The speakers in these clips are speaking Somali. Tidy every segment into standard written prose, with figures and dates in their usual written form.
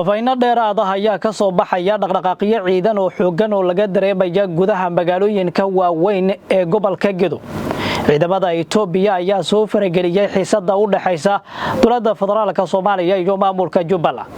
Faafayna dheeraad ah ayaa ka soo baxaya dhaqdhaqaaqyo ciidan oo xooggan oo laga dareemaya gudaha magaalooyinka waaweyn ee gobolka Gedo. Ciidamada Itoobiya ayaa soo farageliyay xiisada u dhaxaysa dowladda federaalka Soomaaliya iyo maamulka Jubbaland.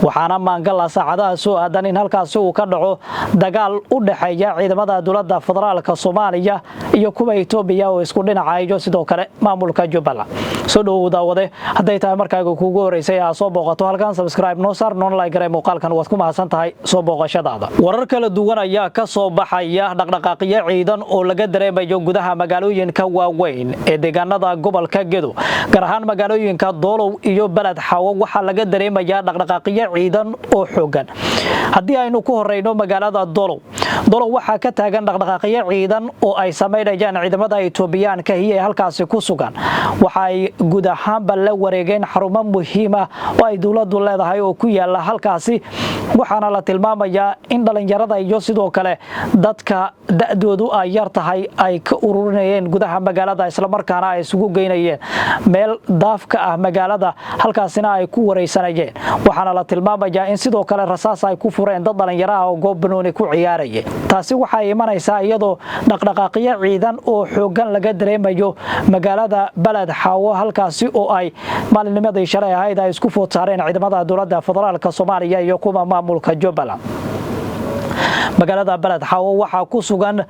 waxaana maangala saacadaha soo aadan in halkaasi uu ka dhaco dagaal u dhaxeeya ciidamada dowladda federaalka Soomaaliya iyo kuwa Itoobiya oo isku dhinacayo sidoo kale maamulka Jubbaland. soo dhawaada haday tahay markaaga kuugu horeysay soo booqato halkan subscribe noo saar noo like garay muuqaalkan waad ku mahadsan tahay soo booqashadaada. warar kala duwan ayaa ka soo baxaya dhaqdhaqaaqyo ciidan oo laga dareemayo gudaha magaalooyinka waaweyn ee deegaanada gobolka Gedo gaar ahaan magaalooyinka Doolow iyo Balad Xawo waxa laga dareemayaa dhaqdhaqaaqyo ciidan oo xoogan. haddii aynu ku horeyno magaalada Doolow waxa ka taagan dhaqdhaqaaqyo ciidan oo ay sameeyaan ciidamada Itoobiyaanka ee halkaasi ku sugan. waxa ay guud ahaanba la wareegeen xarumo muhiim ah oo ay dawladdu leedahay oo ku yaala halkaasi. waxaana la tilmaamayaa in dhalinyarada iyo sidoo kale dadka da'doodu ay yar tahay ay ka ururinayeen gudaha magaalada isla markaana ay isugu geynayeen meel daafka ah magaalada halkaasina ay ku wareysanayeen. waxaana la tilmaamayaa in sidoo kale rasaas ay ku fureen dad dhalinyaro ah oo goob banooni ku ciyaaraya. taasi waxay imanaysaa iyadoo dhaqdhaqaaqyo ciidan oo xoogan laga dareemayo magaalada Balad Xawo halkaasi oo ay maalinnimadii shalay ahayd ay isku foodsaareen ciidamada dowladda federaalka Soomaaliya iyo kuwa maamulka Jubbaland. magaalada Balad Xawo waxa ku sugan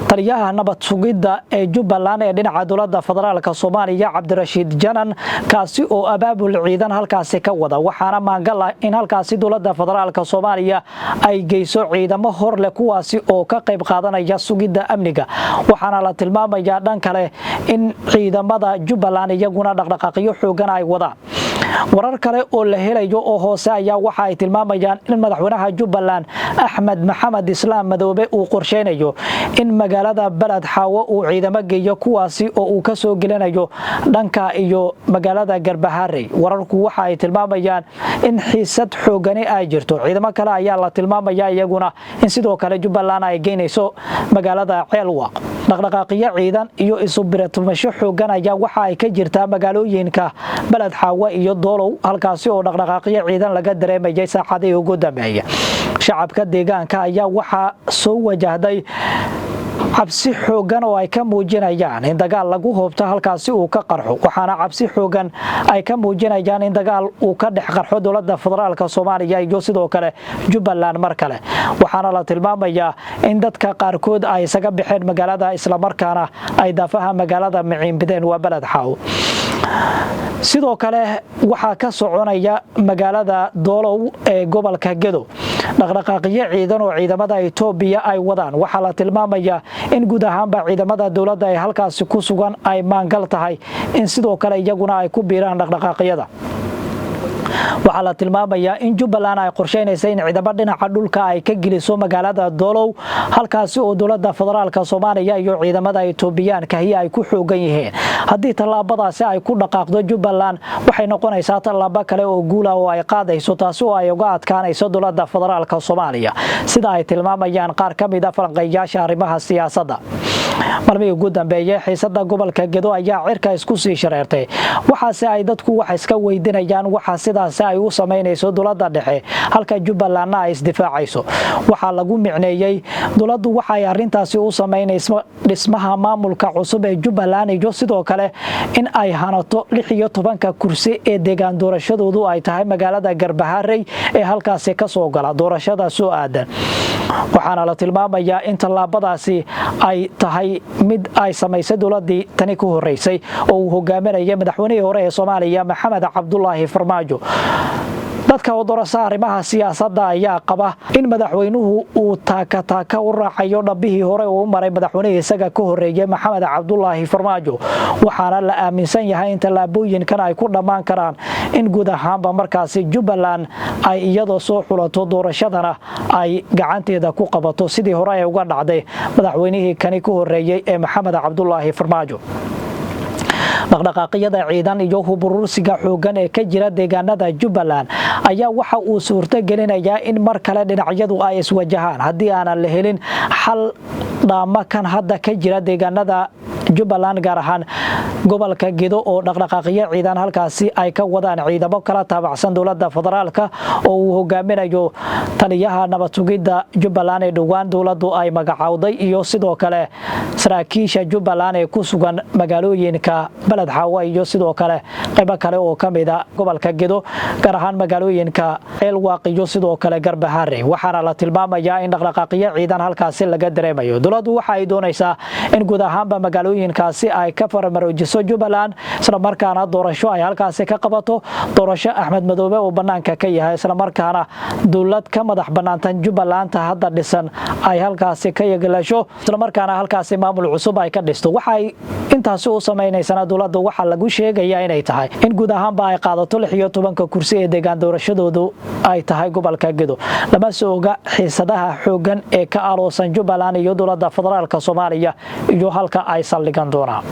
taliyaha nabad sugidda ee Jubbaland ee dhinaca dowladda federaalka Soomaaliya Cabdirashiid Janan kaasi oo abaabul ciidan halkaasi ka wada. waxaana maangala in halkaasi dowladda federaalka Soomaaliya ay geyso ciidamo hor leh kuwaasi oo ka qayb qaadanaya sugidda amniga. waxaana la tilmaamayaa dhan kale in ciidamada Jubbaland iyaguna dhaqdhaqaaqyo xoogan ay wadaan. warar kale oo la helayo oo hoose ayaa waxa ay tilmaamayaan in madaxweynaha Jubbaland Axmed Maxamed Islaam Madoobe uu qorsheynayo in magaalada Balad Xawo uu ciidamo geeyo kuwaasi oo uu ka soo gelinayo dhanka iyo magaalada Garbaharey. wararku waxa ay tilmaamayaan in xiisad xoogan ay jirto. ciidamo kale ayaa la tilmaamayaa iyaguna in sidoo kale Jubbaland ay geynayso magaalada Ceelwaq. dhaqdhaqaaqyo ciidan iyo isu biratumasho xoogan ayaa waxa ay ka jirtaa magaalooyinka Balad Xawo iyo Doolow halkaasi oo dhaqdhaqaaqyo ciidan laga dareemayay saacadii ugu dambeeyay. shacabka deegaanka ayaa waxa soo wajahday cabsi xoogan oo ay ka muujinayaan in dagaal lagu hoobto halkaasi uu ka qarxo. waxaana cabsi xoogan ay ka muujinayaan in dagaal uu ka dhex qarxo dowladda federaalka Soomaaliya iyo sidoo kale Jubbaland mar kale. waxaana la tilmaamayaa in dadka qaarkood ay isaga bixeen magaalada isla markaana ay daafaha magaalada maciinbideen waa Balad Xawo. sidoo kale waxa ka soconaya magaalada Doolow ee gobolka Gedo dhaqdhaqaaqyo ciidan oo ciidamada Itoobiya ay wadaan. waxa la tilmaamayaa in guud ahaanba ciidamada dowladda ay halkaasi ku sugan ay maangal tahay in sidoo kale iyaguna ay ku biiraan dhaqdhaqaaqyada. waxaa la tilmaamayaa in Jubbaland ay qorsheynayso in ciidamo dhinaca dhulka ay ka geliso magaalada Doolow halkaasi oo dowladda federaalka Soomaaliya iyo ciidamada Itoobiyaanka ay ku xoogan yihiin. haddii tallaabadaasi ay ku dhaqaaqdo Jubbaland waxay noqonaysaa tallaabo kale oo guul ah oo ay qaadayso taasi oo ay uga adkaanayso dowladda federaalka Soomaaliya sida ay tilmaamayaan qaar ka mid ah falanqeeyaasha arrimaha siyaasadda. marmii ugu dambeeyay xiisada gobolka Gedo ayaa cirka isku sii shareertay. waxaase ay dadku wax iska weydiinayaan waxa sidaas ay u sameynayso dowladda dhexe halka Jubbaland ay isdifaacayso. waxa lagu micneeyay dowladdu waxa ay arintaasi u sameynayso dhismaha maamulka cusub ee Jubbaland iyo sidoo kale in ay hanato 16 kursi ee deegaan doorashadoodu ay tahay magaalada Garbaharey ee halkaasi ka soo gala doorashada soo aadan. waxaana la tilmaamayaa in tallaabadaasi ay tahay mid ay samaysay dowladii tani ku horeysay oo uu hogaaminayay madaxweynihii hore ee Soomaaliya Maxamed Cabdullaahi Farmaajo. dadka doorashada arrimaha siyaasadda ayaa qaba in madaxweynuhu uu taaka u raacayo dhabihii hore oo maray madaxweynihii isaga ka horeeyay Maxamed Cabdullaahi Farmaajo. waxaana la aaminsan yahay in tallaabooyinkan ay ku dhamaan karaan in guud ahaanba markaasi Jubbaland ay iyadoo soo xulato doorashadana ay gacanteeda ku qabato sidii hore ay uga dhacday madaxweynihii kani ka horeeyay ee Maxamed Cabdullaahi Farmaajo. dhaqdhaqaaqyada ciidan iyo huburursiga xoogan ee ka jira deegaanada Jubbaland ayaa waxa uu suurto gelinayaa in mar kale dhinacyadu ay iswajahaan haddii aanan la helin xal dhaama kan hadda ka jira deegaanada Jubbaland gaar ahaan gobolka Gedo oo dhaqdhaqaaqyo ciidan halkaasi ay ka wadaan ciidamo kala taabacsan dowladda federaalka oo uu hogaaminayo taliyaha nabad sugidda Jubbaland ee dhawaan dowladdu ay magacawday iyo sidoo kale saraakiisha Jubbaland ee ku sugan magaalooyinka Balad Xaawa iyo sidoo kale qaybo kale oo kamid ah gobolka Gedo gaar ahaan magaalooyinka Elwaaq iyo sidoo kale Garbaharre waxaana la tilmaamayaa in dhaqdhaqaaqyo ciidan halkaasi laga dareemayo dowladdu waxa ay doonaysaa in guud ahaanba magaalooyinkaasi ay ka farmaroojiso Jubbaland isla markaana doorasho ay halkaasi ka qabato doorasho Axmed Madoobe oo banaanka ka yahay isla markaana dowlad ka madax banaantan Jubbaland hadda dhisan ay halkaasi ka yeelasho isla markaana halkaasi maamul cusub ay ka dhisto waxay intaas u sameynaysaa dowladda waxa lagu sheegayaa inay tahay in guud ahaanba ay qaadato 16 kursi ee deegaan doorashadoodu ay tahay gobolka Gedo lama soo oga xiisadaha xoogan ee ka aroosan Jubbaland iyo dowladda federaalka Soomaaliya iyo halka ay saldhigan doonaan